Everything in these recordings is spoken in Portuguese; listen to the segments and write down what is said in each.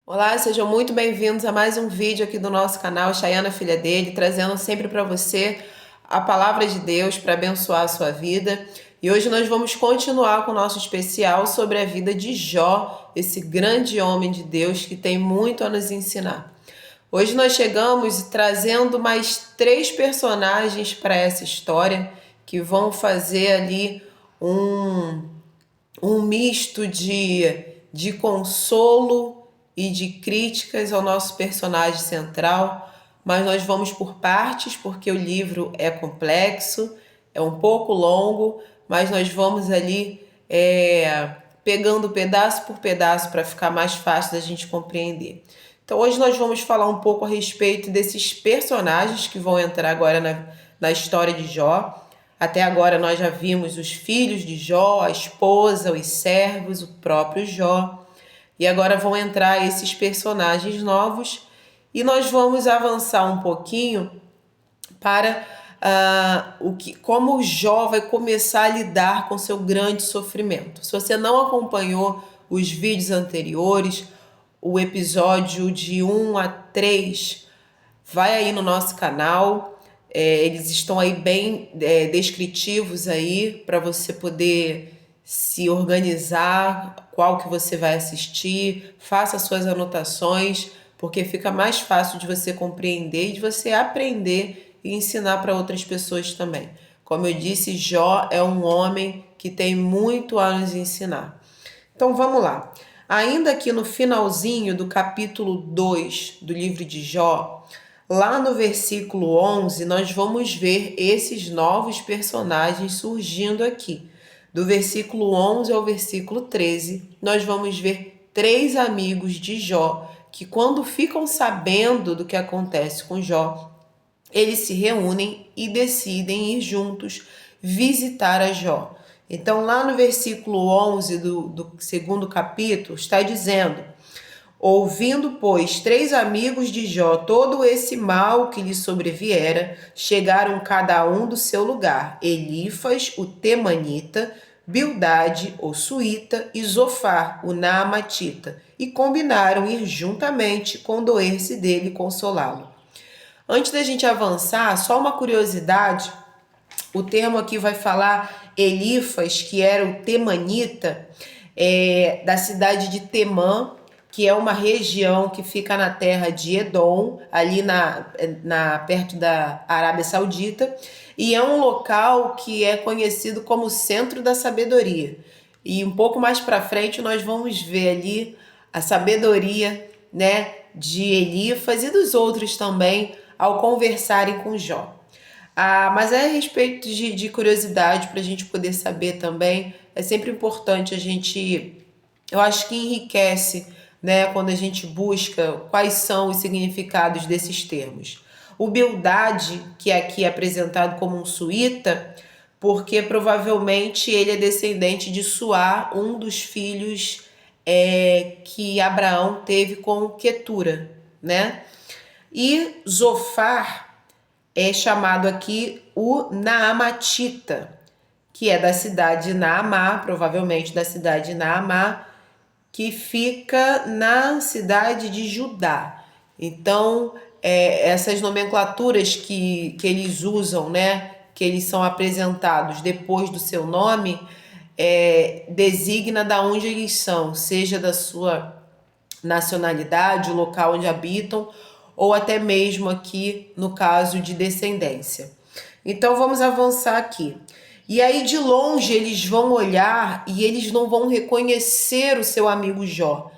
Olá, sejam muito bem-vindos a mais um vídeo aqui do nosso canal Chayana Filha dele, trazendo sempre para você a palavra de Deus para abençoar a sua vida. E hoje nós vamos continuar com o nosso especial sobre a vida de Jó, esse grande homem de Deus que tem muito a nos ensinar. Hoje nós chegamos trazendo mais 3 personagens para essa história que vão fazer ali um misto de consolo e de críticas ao nosso personagem central, mas nós vamos por partes porque o livro é complexo, é um pouco longo, mas nós vamos ali pegando pedaço por pedaço para ficar mais fácil da gente compreender. Então hoje nós vamos falar um pouco a respeito desses personagens que vão entrar agora na história de Jó. Até agora nós já vimos os filhos de Jó, a esposa, os servos, o próprio Jó. E agora vão entrar esses personagens novos e nós vamos avançar um pouquinho para como o Jó vai começar a lidar com seu grande sofrimento. Se você não acompanhou os vídeos anteriores, o episódio de 1 a 3, vai aí no nosso canal. Eles estão aí bem descritivos aí para você poder se organizar, qual que você vai assistir, faça suas anotações, porque fica mais fácil de você compreender e de você aprender e ensinar para outras pessoas também. Como eu disse, Jó é um homem que tem muito a nos ensinar. Então vamos lá. Ainda aqui no finalzinho do capítulo 2 do livro de Jó, lá no versículo 11, nós vamos ver esses novos personagens surgindo aqui. Do versículo 11 ao versículo 13, nós vamos ver 3 amigos de Jó, que quando ficam sabendo do que acontece com Jó, eles se reúnem e decidem ir juntos visitar a Jó. Então, lá no versículo 11 do segundo capítulo, está dizendo: ouvindo, pois, 3 amigos de Jó todo esse mal que lhe sobreviera, chegaram cada um do seu lugar: Elifas, o temanita, Bildade, o suíta, e Zofar, o naamatita, e combinaram ir juntamente condoer-se dele e consolá-lo. Antes da gente avançar, só uma curiosidade: o termo aqui vai falar Elifas, que era o temanita, da cidade de Temã, que é uma região que fica na terra de Edom, ali perto da Arábia Saudita, e é um local que é conhecido como o centro da sabedoria. E um pouco mais para frente nós vamos ver ali a sabedoria, né, de Elifas e dos outros também ao conversarem com Jó. Mas a respeito de curiosidade, para a gente poder saber também, é sempre importante a gente, eu acho que enriquece, né, quando a gente busca quais são os significados desses termos. O Bildade, que é aqui apresentado como um suíta, porque provavelmente ele é descendente de Suá, um dos filhos que Abraão teve com Quetura, né? E Zofar é chamado aqui o Naamatita, que é da cidade de Naamá, provavelmente da cidade de Naamá, que fica na cidade de Judá. Então, essas nomenclaturas que eles usam, né, que eles são apresentados depois do seu nome, designa da onde eles são, seja da sua nacionalidade, o local onde habitam, ou até mesmo aqui no caso de descendência. Então vamos avançar aqui. E aí de longe eles vão olhar e eles não vão reconhecer o seu amigo Jó.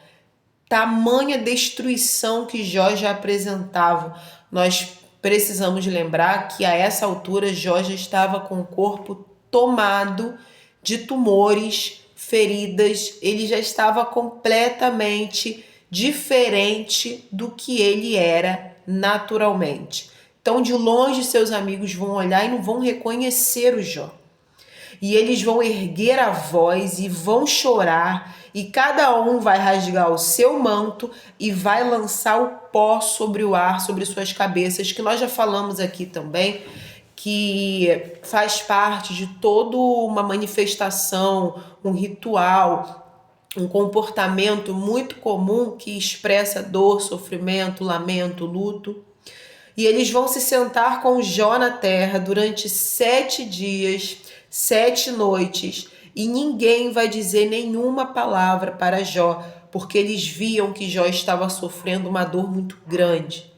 Tamanha destruição que Jó já apresentava. Nós precisamos lembrar que a essa altura Jó já estava com o corpo tomado de tumores, feridas. Ele já estava completamente diferente do que ele era naturalmente. Então, de longe, seus amigos vão olhar e não vão reconhecer o Jó. E eles vão erguer a voz e vão chorar, e cada um vai rasgar o seu manto e vai lançar o pó sobre o ar, sobre suas cabeças, que nós já falamos aqui também, que faz parte de toda uma manifestação, um ritual um comportamento muito comum que expressa dor, sofrimento, lamento, luto. E eles vão se sentar com Jó na terra durante 7 dias, 7 noites, e ninguém vai dizer nenhuma palavra para Jó, porque eles viam que Jó estava sofrendo uma dor muito grande.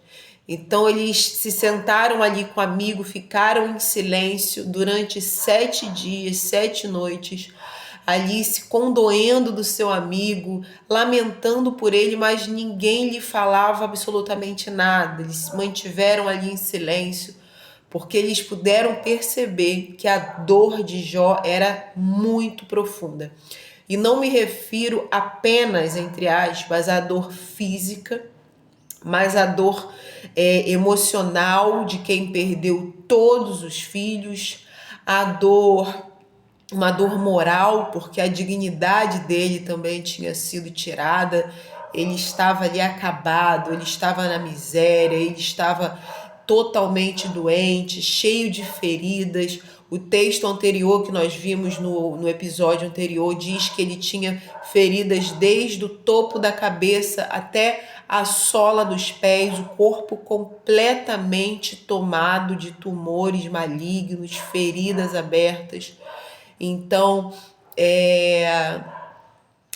Então eles se sentaram ali com o amigo, ficaram em silêncio durante 7 dias, 7 noites, ali se condoendo do seu amigo, lamentando por ele, mas ninguém lhe falava absolutamente nada. Eles se mantiveram ali em silêncio, porque eles puderam perceber que a dor de Jó era muito profunda. E não me refiro apenas, entre aspas, à dor física, mas a dor emocional de quem perdeu todos os filhos, a dor, uma dor moral, porque a dignidade dele também tinha sido tirada, ele estava ali acabado, ele estava na miséria, ele estava totalmente doente, cheio de feridas. O texto anterior que nós vimos no episódio anterior diz que ele tinha feridas desde o topo da cabeça até a sola dos pés, o corpo completamente tomado de tumores malignos, feridas abertas. Então,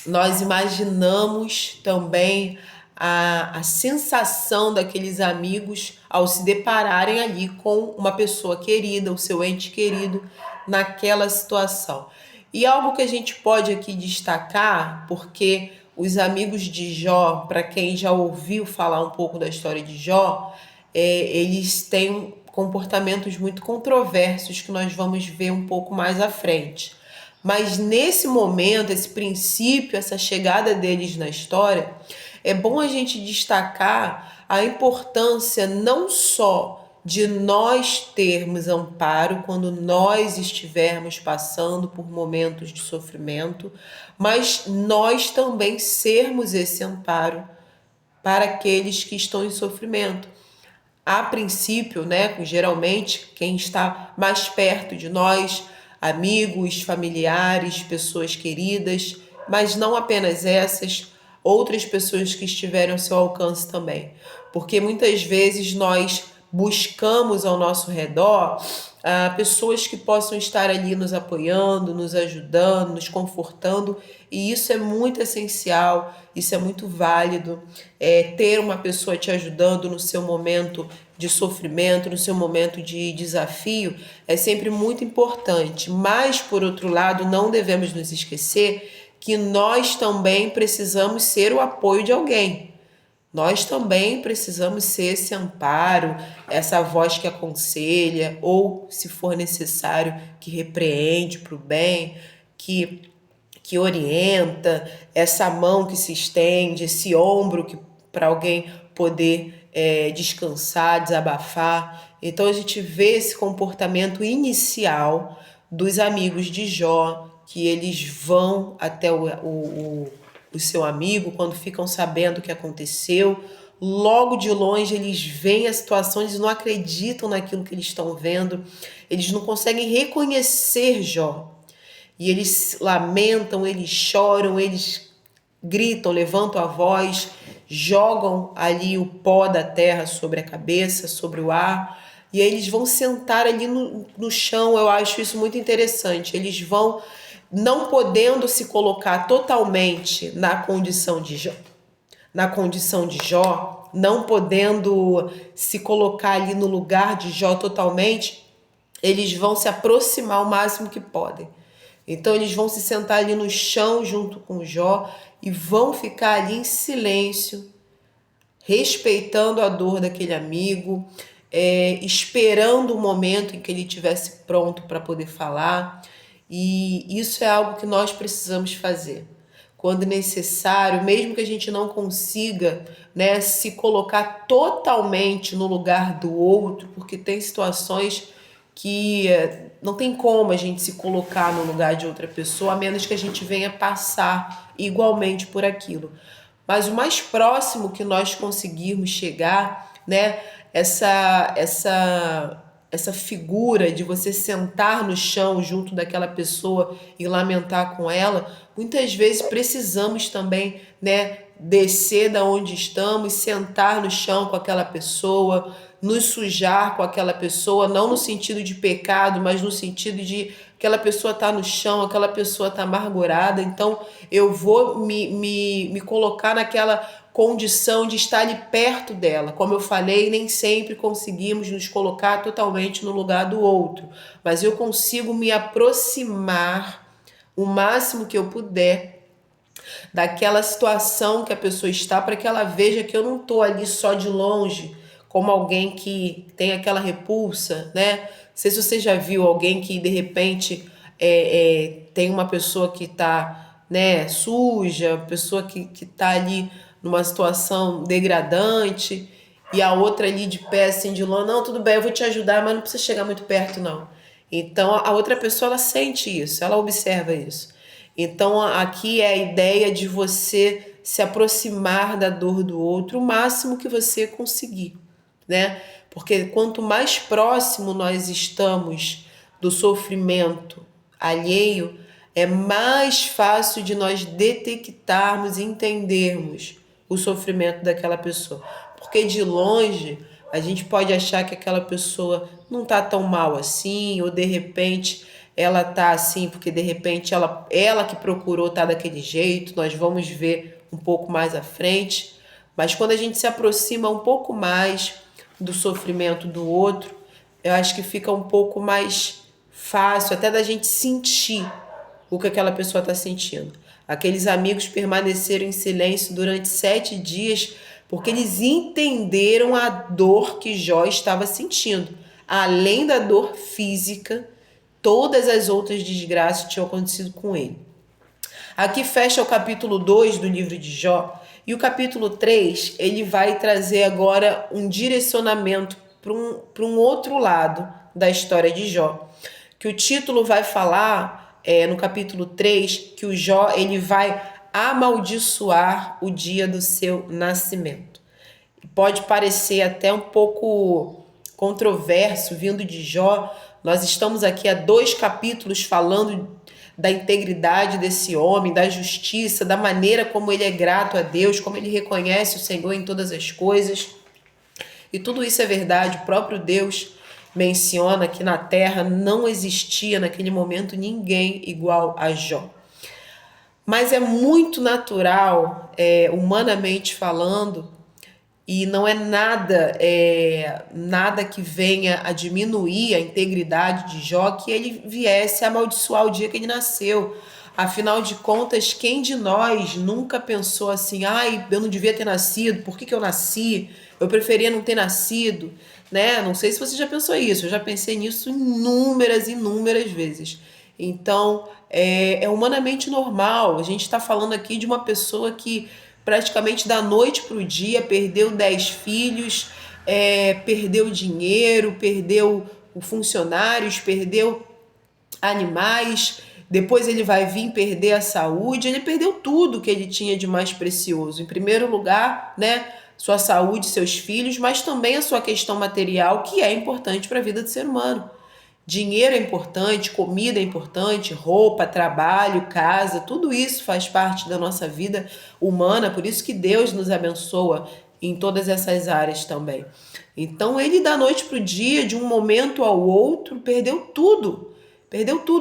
nós imaginamos também a sensação daqueles amigos ao se depararem ali com uma pessoa querida, o seu ente querido, naquela situação. E algo que a gente pode aqui destacar, porque os amigos de Jó, para quem já ouviu falar um pouco da história de Jó, eles têm comportamentos muito controversos que nós vamos ver um pouco mais à frente. Mas nesse momento, esse princípio, essa chegada deles na história, é bom a gente destacar a importância não só de nós termos amparo quando nós estivermos passando por momentos de sofrimento, mas nós também sermos esse amparo para aqueles que estão em sofrimento. A princípio, né, geralmente quem está mais perto de nós, amigos, familiares, pessoas queridas, mas não apenas essas, outras pessoas que estiverem ao seu alcance também. Porque muitas vezes nós buscamos ao nosso redor pessoas que possam estar ali nos apoiando, nos ajudando, nos confortando, e isso é muito essencial, isso é muito válido, ter uma pessoa te ajudando no seu momento de sofrimento, no seu momento de desafio, é sempre muito importante. Mas, por outro lado, não devemos nos esquecer que nós também precisamos ser o apoio de alguém. Nós também precisamos ser esse amparo, essa voz que aconselha, ou, se for necessário, que repreende para o bem, que orienta, essa mão que se estende, esse ombro que para alguém poder descansar, desabafar. Então a gente vê esse comportamento inicial dos amigos de Jó, que eles vão até o seu amigo quando ficam sabendo o que aconteceu. Logo de longe eles veem a situação, eles não acreditam naquilo que eles estão vendo, eles não conseguem reconhecer Jó. E eles lamentam, eles choram, eles gritam, levantam a voz, jogam ali o pó da terra sobre a cabeça, sobre o ar, e aí eles vão sentar ali no chão. Eu acho isso muito interessante. Eles vão, não podendo se colocar totalmente na condição de Jó, não podendo se colocar ali no lugar de Jó totalmente, eles vão se aproximar o máximo que podem. Então eles vão se sentar ali no chão junto com Jó e vão ficar ali em silêncio, respeitando a dor daquele amigo, esperando o momento em que ele estivesse pronto para poder falar. E isso é algo que nós precisamos fazer. Quando necessário, mesmo que a gente não consiga, né, se colocar totalmente no lugar do outro, porque tem situações que não tem como a gente se colocar no lugar de outra pessoa, a menos que a gente venha passar igualmente por aquilo. Mas o mais próximo que nós conseguirmos chegar, né, essa essa figura de você sentar no chão junto daquela pessoa e lamentar com ela, muitas vezes precisamos também, né, descer da onde estamos, sentar no chão com aquela pessoa, nos sujar com aquela pessoa, não no sentido de pecado, mas no sentido de aquela pessoa tá no chão, aquela pessoa tá amargurada, então eu vou me colocar naquela condição de estar ali perto dela. Como eu falei, nem sempre conseguimos nos colocar totalmente no lugar do outro, mas eu consigo me aproximar o máximo que eu puder daquela situação que a pessoa está, para que ela veja que eu não estou ali só de longe, como alguém que tem aquela repulsa, né? Não sei se você já viu alguém que de repente tem uma pessoa que está, né, suja, pessoa que está ali numa situação degradante e a outra ali de pé assim de longe, não, tudo bem, eu vou te ajudar, mas não precisa chegar muito perto não. Então a outra pessoa ela sente isso, ela observa isso. Então aqui é a ideia de você se aproximar da dor do outro o máximo que você conseguir, né? Porque quanto mais próximo nós estamos do sofrimento alheio, é mais fácil de nós detectarmos e entendermos o sofrimento daquela pessoa. Porque de longe a gente pode achar que aquela pessoa não tá tão mal assim, ou de repente ela tá assim porque de repente ela que procurou tá daquele jeito, nós vamos ver um pouco mais à frente. Mas quando a gente se aproxima um pouco mais do sofrimento do outro, eu acho que fica um pouco mais fácil até da gente sentir o que aquela pessoa está sentindo. Aqueles amigos permaneceram em silêncio durante 7 dias porque eles entenderam a dor que Jó estava sentindo. Além da dor física, todas as outras desgraças tinham acontecido com ele. Aqui fecha o capítulo 2 do livro de Jó. E o capítulo 3, ele vai trazer agora um direcionamento para um outro lado da história de Jó. Que o título vai falar, no capítulo 3, que o Jó ele vai amaldiçoar o dia do seu nascimento. Pode parecer até um pouco controverso vindo de Jó. Nós estamos aqui há 2 capítulos falando da integridade desse homem, da justiça, da maneira como ele é grato a Deus, como ele reconhece o Senhor em todas as coisas. E tudo isso é verdade. O próprio Deus menciona que na terra não existia naquele momento ninguém igual a Jó. Mas é muito natural, humanamente falando, e não é nada que venha a diminuir a integridade de Jó, que ele viesse a amaldiçoar o dia que ele nasceu. Afinal de contas, quem de nós nunca pensou assim, ai, eu não devia ter nascido, por que eu nasci? Eu preferia não ter nascido, né? Não sei se você já pensou isso, eu já pensei nisso inúmeras vezes. Então, é humanamente normal. A gente está falando aqui de uma pessoa que praticamente da noite para o dia perdeu 10 filhos, perdeu dinheiro, perdeu funcionários, perdeu animais, depois ele vai vir perder a saúde, ele perdeu tudo que ele tinha de mais precioso. Em primeiro lugar, né, sua saúde, seus filhos, mas também a sua questão material, que é importante para a vida do ser humano. Dinheiro é importante, comida é importante, roupa, trabalho, casa, tudo isso faz parte da nossa vida humana, por isso que Deus nos abençoa em todas essas áreas também. Então ele da noite para o dia, de um momento ao outro, perdeu tudo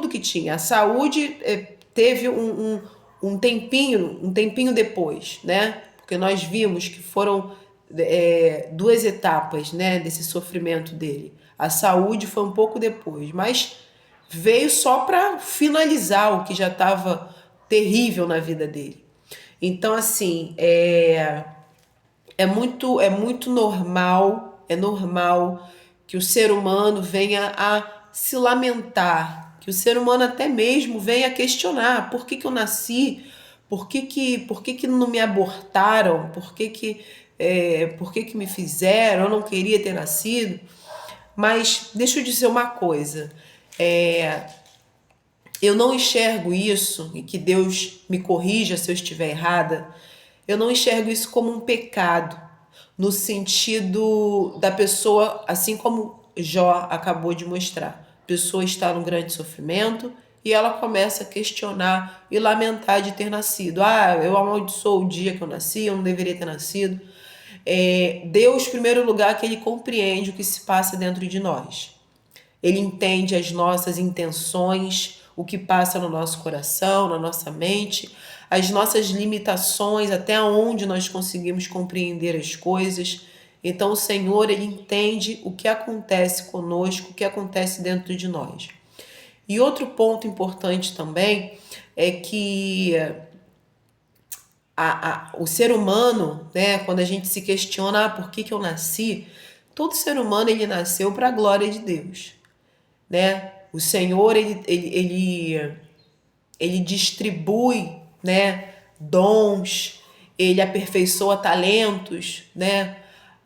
que tinha. A saúde teve um tempinho depois, né? Porque nós vimos que foram 2 etapas, né, desse sofrimento dele. A saúde foi um pouco depois, mas veio só para finalizar o que já estava terrível na vida dele. Então, assim, é muito normal, é normal que o ser humano venha a se lamentar, que o ser humano até mesmo venha a questionar por que eu nasci, por que não me abortaram, por que me fizeram, eu não queria ter nascido. Mas deixa eu dizer uma coisa, eu não enxergo isso, e que Deus me corrija se eu estiver errada, eu não enxergo isso como um pecado, no sentido da pessoa, assim como Jó acabou de mostrar. A pessoa está num grande sofrimento e ela começa a questionar e lamentar de ter nascido. Eu amaldiçoo o dia que eu nasci, eu não deveria ter nascido. Deus, em primeiro lugar, que ele compreende o que se passa dentro de nós. Ele entende as nossas intenções, o que passa no nosso coração, na nossa mente, as nossas limitações, até onde nós conseguimos compreender as coisas. Então o Senhor, ele entende o que acontece conosco, o que acontece dentro de nós. E outro ponto importante também é que o ser humano, né, quando a gente se questiona, por que eu nasci? Todo ser humano, ele nasceu para a glória de Deus, né? O Senhor, ele distribui, né, dons, ele aperfeiçoa talentos, né?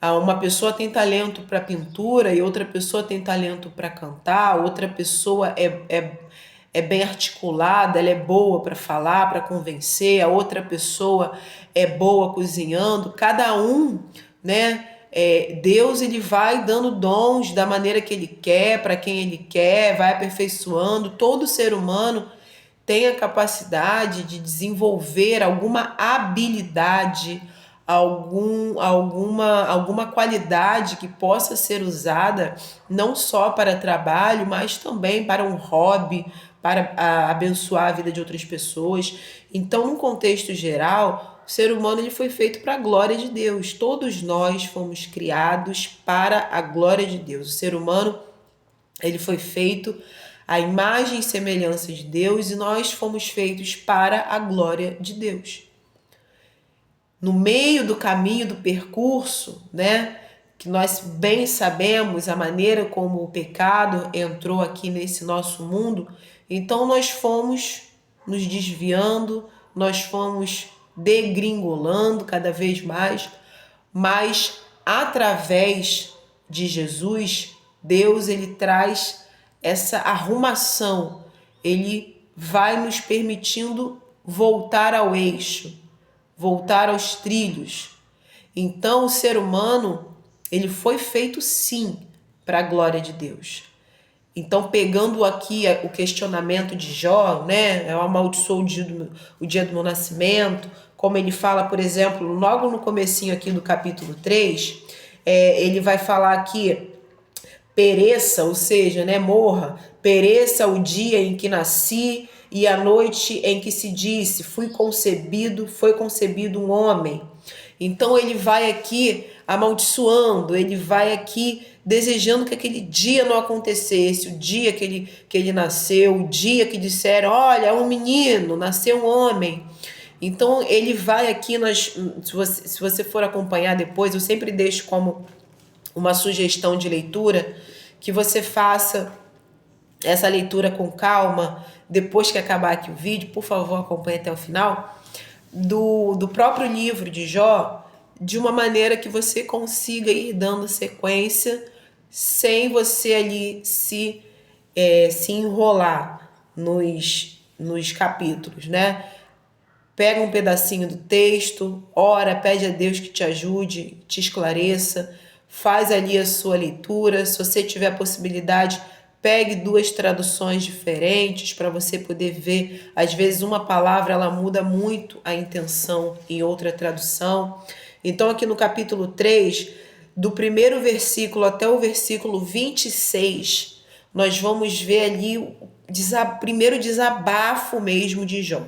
Uma pessoa tem talento para pintura e outra pessoa tem talento para cantar, outra pessoa é bem articulada, ela é boa para falar, para convencer, a outra pessoa é boa cozinhando, cada um, né? Deus, ele vai dando dons da maneira que ele quer, para quem ele quer, vai aperfeiçoando. Todo ser humano tem a capacidade de desenvolver alguma habilidade, alguma qualidade que possa ser usada não só para trabalho, mas também para um hobby, para abençoar a vida de outras pessoas. Então, num contexto geral, o ser humano, ele foi feito para a glória de Deus. Todos nós fomos criados para a glória de Deus. O ser humano, ele foi feito à imagem e semelhança de Deus e nós fomos feitos para a glória de Deus. No meio do caminho, do percurso, né, que nós bem sabemos a maneira como o pecado entrou aqui nesse nosso mundo, então nós fomos nos desviando, nós fomos degringolando cada vez mais, mas através de Jesus, Deus, ele traz essa arrumação, ele vai nos permitindo voltar ao eixo, voltar aos trilhos. Então o ser humano, ele foi feito sim para a glória de Deus. Então, pegando aqui o questionamento de Jó, né? Eu amaldiçoo o dia do meu nascimento, como ele fala, por exemplo, logo no comecinho aqui do capítulo 3, ele vai falar que pereça, ou seja, né, morra, pereça o dia em que nasci e a noite em que se disse, foi concebido um homem. Então ele vai aqui amaldiçoando, ele vai aqui desejando que aquele dia não acontecesse, o dia que ele nasceu, o dia que disseram, olha, é um menino, nasceu um homem. Então ele vai aqui, se você for acompanhar depois, eu sempre deixo como uma sugestão de leitura, que você faça essa leitura com calma, depois que acabar aqui o vídeo, por favor, acompanhe até o final, do próprio livro de Jó, de uma maneira que você consiga ir dando sequência, sem você ali se enrolar nos capítulos, né? Pega um pedacinho do texto, ora, pede a Deus que te ajude, te esclareça, faz ali a sua leitura. Se você tiver a possibilidade, pegue 2 traduções diferentes para você poder ver. Às vezes uma palavra ela muda muito a intenção em outra tradução. Então aqui no capítulo 3, do primeiro versículo até o versículo 26, nós vamos ver ali o primeiro desabafo mesmo de Jó.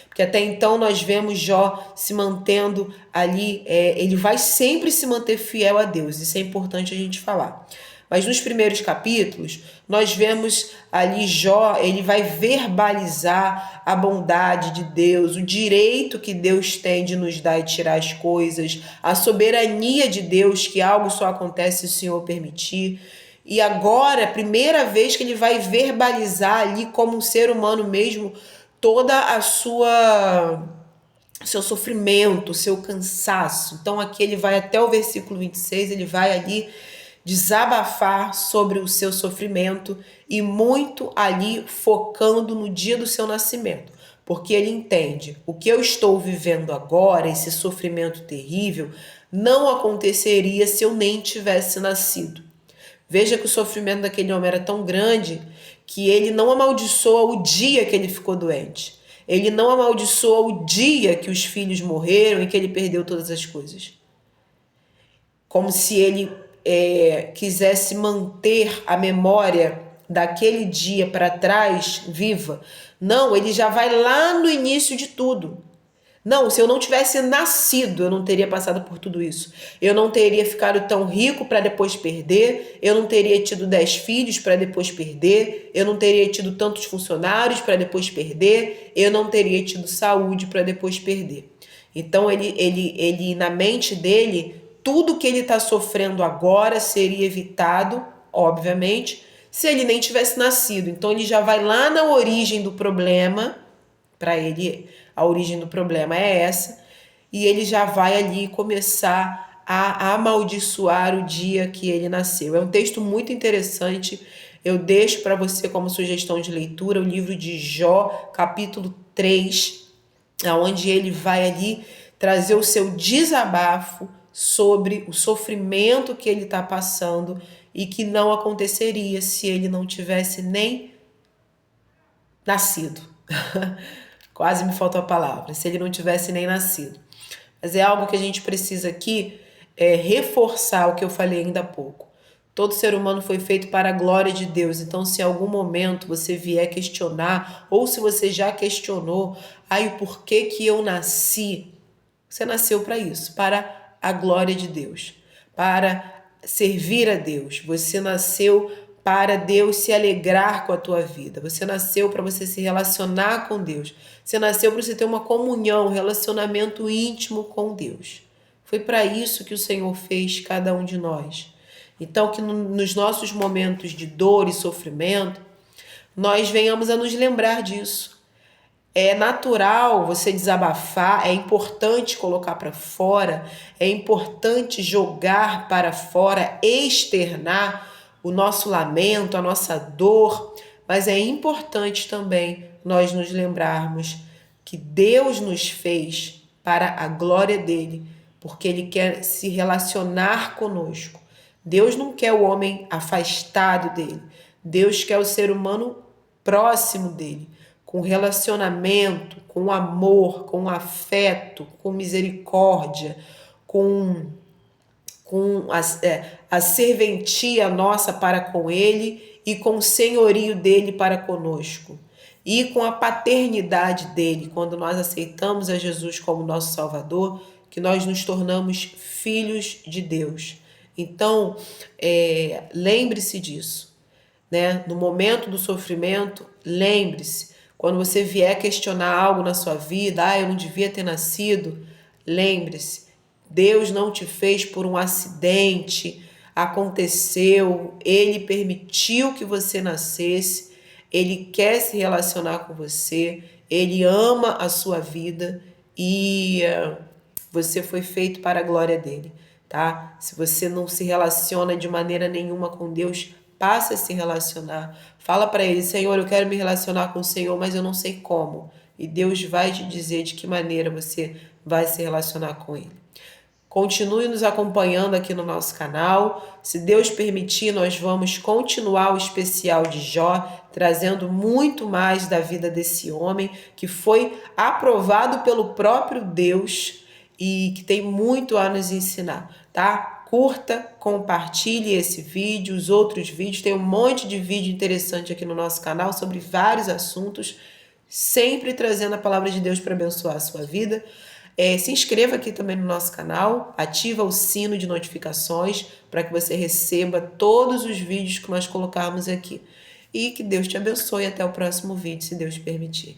Porque até então nós vemos Jó se mantendo ali, ele vai sempre se manter fiel a Deus, isso é importante a gente falar. Mas nos primeiros capítulos, nós vemos ali Jó, ele vai verbalizar a bondade de Deus, o direito que Deus tem de nos dar e tirar as coisas, a soberania de Deus, que algo só acontece se o Senhor permitir. E agora, a primeira vez que ele vai verbalizar ali como um ser humano mesmo, toda seu sofrimento, seu cansaço. Então aqui ele vai até o versículo 26, ele vai ali desabafar sobre o seu sofrimento e muito ali focando no dia do seu nascimento. Porque ele entende, o que eu estou vivendo agora, esse sofrimento terrível, não aconteceria se eu nem tivesse nascido. Veja que o sofrimento daquele homem era tão grande que ele não amaldiçoa o dia que ele ficou doente. Ele não amaldiçoa o dia que os filhos morreram e que ele perdeu todas as coisas. Como se ele quisesse manter a memória daquele dia para trás viva. Não, ele já vai lá no início de tudo. Não, se eu não tivesse nascido, eu não teria passado por tudo isso. Eu não teria ficado tão rico para depois perder. Eu não teria tido 10 filhos para depois perder. Eu não teria tido tantos funcionários para depois perder. Eu não teria tido saúde para depois perder. Então, ele na mente dele, tudo que ele está sofrendo agora seria evitado, obviamente, se ele nem tivesse nascido. Então, ele já vai lá na origem do problema. Para ele, a origem do problema é essa, e ele já vai ali começar a amaldiçoar o dia que ele nasceu. É um texto muito interessante. Eu deixo para você como sugestão de leitura o livro de Jó, capítulo 3, onde ele vai ali trazer o seu desabafo sobre o sofrimento que ele está passando e que não aconteceria se ele não tivesse nem nascido. Quase me faltou a palavra, se ele não tivesse nem nascido. Mas é algo que a gente precisa aqui reforçar o que eu falei ainda há pouco. Todo ser humano foi feito para a glória de Deus. Então, se em algum momento você vier questionar, ou se você já questionou, o porquê que eu nasci? Você nasceu para isso, para a glória de Deus, para servir a Deus. Você nasceu para Deus se alegrar com a tua vida. Você nasceu para você se relacionar com Deus. Você nasceu para você ter uma comunhão, um relacionamento íntimo com Deus. Foi para isso que o Senhor fez cada um de nós. Então, que nos nossos momentos de dor e sofrimento, nós venhamos a nos lembrar disso. É natural você desabafar, é importante colocar para fora, é importante jogar para fora, externar o nosso lamento, a nossa dor, mas é importante também nós nos lembrarmos que Deus nos fez para a glória dele, porque ele quer se relacionar conosco. Deus não quer o homem afastado dele, Deus quer o ser humano próximo dele, com relacionamento, com amor, com afeto, com misericórdia, com a serventia nossa para com ele e com o senhorio dele para conosco. E com a paternidade dele, quando nós aceitamos a Jesus como nosso Salvador, que nós nos tornamos filhos de Deus. Então, lembre-se disso, né? No momento do sofrimento, lembre-se. Quando você vier questionar algo na sua vida, eu não devia ter nascido, lembre-se. Deus não te fez por um acidente, aconteceu, ele permitiu que você nascesse, ele quer se relacionar com você, ele ama a sua vida e você foi feito para a glória dele, tá? Se você não se relaciona de maneira nenhuma com Deus, passe a se relacionar. Fala para ele, Senhor, eu quero me relacionar com o Senhor, mas eu não sei como. E Deus vai te dizer de que maneira você vai se relacionar com ele. Continue nos acompanhando aqui no nosso canal. Se Deus permitir, nós vamos continuar o especial de Jó, trazendo muito mais da vida desse homem que foi aprovado pelo próprio Deus e que tem muito a nos ensinar, tá? Curta, compartilhe esse vídeo, os outros vídeos. Tem um monte de vídeo interessante aqui no nosso canal sobre vários assuntos, sempre trazendo a palavra de Deus para abençoar a sua vida. Se inscreva aqui também no nosso canal, ativa o sino de notificações para que você receba todos os vídeos que nós colocarmos aqui. E que Deus te abençoe até o próximo vídeo, se Deus permitir.